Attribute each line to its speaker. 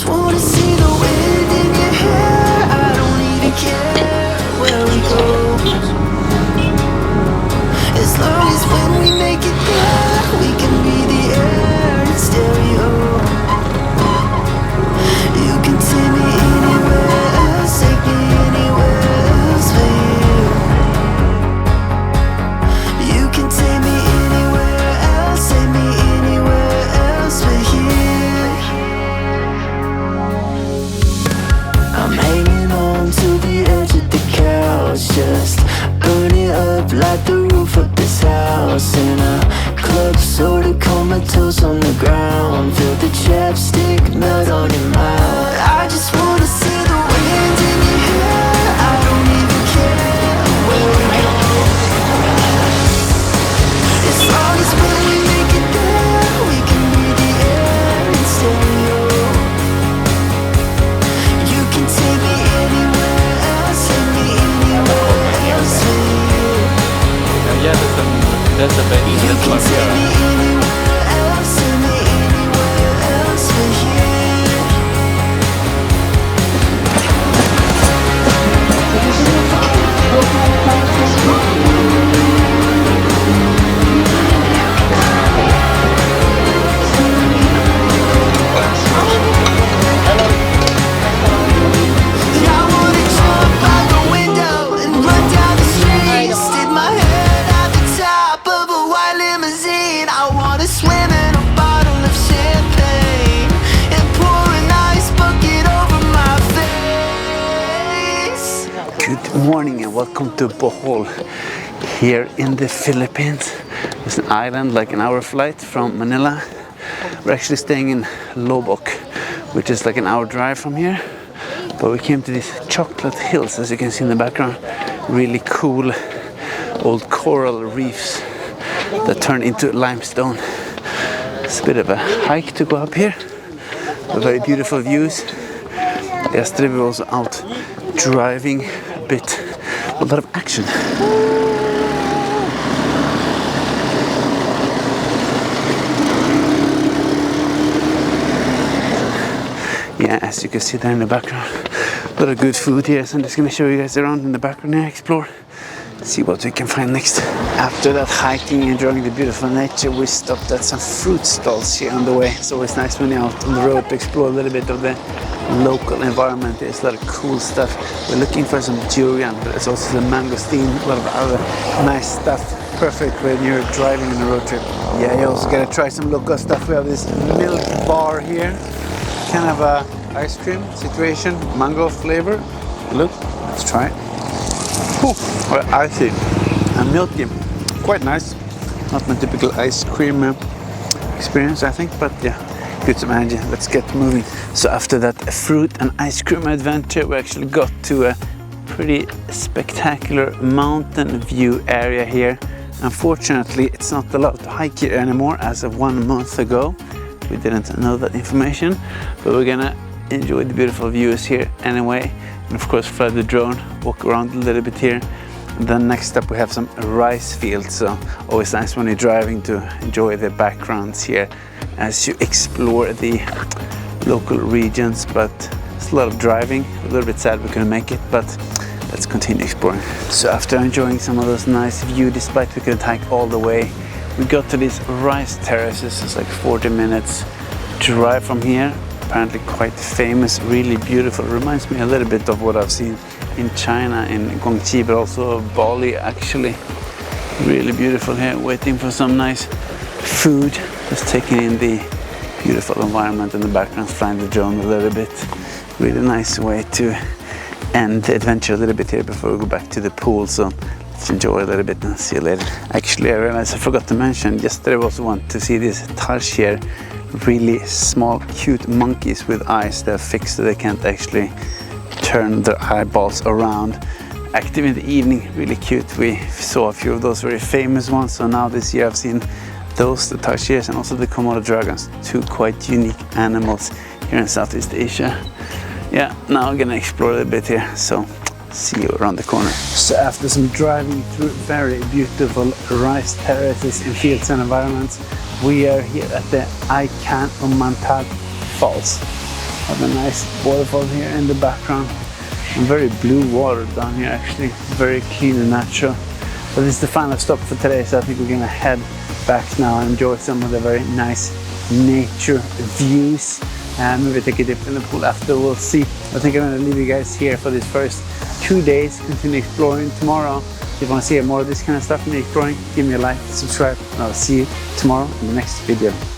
Speaker 1: just wanna see the wind in your hair. I don't even care where we go, as long as when we make it there, we can be the air in stereo. You can take me anywhere else, take me anywhere else for you. You can take me anywhere else, take me anywhere else for you. I'm hanging on to the edge of the couch, just burning up like the roof of this house. In a club sort of comatose on the ground, feel the chapstick melt on your mouth. I just wanna see the wind in your hair. I don't even care where we go, as long as when we make it there, we can be the air in stereo. You can take me anywhere else, take me anywhere else for you.
Speaker 2: Yeah, that's a bit.
Speaker 1: You can take me anywhere else, take me anywhere else for you. I wanna jump out the window and run down the street, stick my head out the top of a white limousine. I wanna swim in a bottle of champagne and pour an ice bucket over my face.
Speaker 3: Good morning and welcome to Bohol here in the Philippines. It's an island like an hour flight from Manila. We're actually staying in Loboc, which is like an hour drive from here. But we came to these chocolate hills, as you can see in the background. Really cool old coral reefs that turn into limestone. It's a bit of a hike to go up here. Very beautiful views. Yesterday we were also out driving a bit. A lot of action. Yeah, as you can see there in the background, a lot of good food here. So I'm just going to show you guys around in the background and explore, see what we can find next. After that hiking, enjoying the beautiful nature, we stopped at some fruit stalls here on the way. It's always nice when you're out on the road to explore a little bit of the local environment. There's a lot of cool stuff. We're looking for some durian, but there's also some mangosteen, a lot of other nice stuff. Perfect when you're driving on a road trip. Yeah, you also gotta try some local stuff. We have this milk bar here. Kind of a ice cream situation, mango flavor. Look, let's try it. Ooh, well, icy and milky, quite nice. Not my typical ice cream experience, I think, but yeah, good to manage. Let's get moving. So after that fruit and ice cream adventure, we actually got to a pretty spectacular mountain view area here. Unfortunately, it's not allowed to hike here anymore as of 1 month ago. We didn't know that information, but we're gonna enjoy the beautiful views here anyway. And of course fly the drone, walk around a little bit here. And then next up we have some rice fields, so always nice when you're driving to enjoy the backgrounds here as you explore the local regions. But it's a lot of driving, a little bit sad we couldn't make it, but let's continue exploring. So after enjoying some of those nice views, despite we couldn't hike all the way, we got to these rice terraces. It's like 40 minutes drive from here. Apparently quite famous, really beautiful. Reminds me a little bit of what I've seen in China, in Guangxi, but also Bali actually. Really beautiful here, waiting for some nice food. Just taking in the beautiful environment in the background, flying the drone a little bit. Really nice way to end the adventure a little bit here before we go back to the pool. So let's enjoy a little bit and see you later. Actually, I realized I forgot to mention, yesterday I also want to see these tarsier, really small, cute monkeys with eyes that are fixed so they can't actually turn their eyeballs around. Active in the evening, really cute. We saw a few of those very famous ones, so now this year I've seen those, the tarsiers, and also the Komodo dragons, two quite unique animals here in Southeast Asia. Yeah, now I'm gonna explore a little bit here, so see you around the corner. So after some driving through very beautiful rice terraces in fields and environments, we are here at the Ikan Umantag Falls. Have a nice waterfall here in the background. And very blue water down here actually. Very clean and natural. But this is the final stop for today, so I think we're gonna head back now and enjoy some of the very nice nature views. And maybe take a dip in the pool after, we'll see. I think I'm gonna leave you guys here for these first 2 days. Continue exploring tomorrow. If you want to see more of this kind of stuff and exploring, give me a like, subscribe, and I'll see you tomorrow in the next video.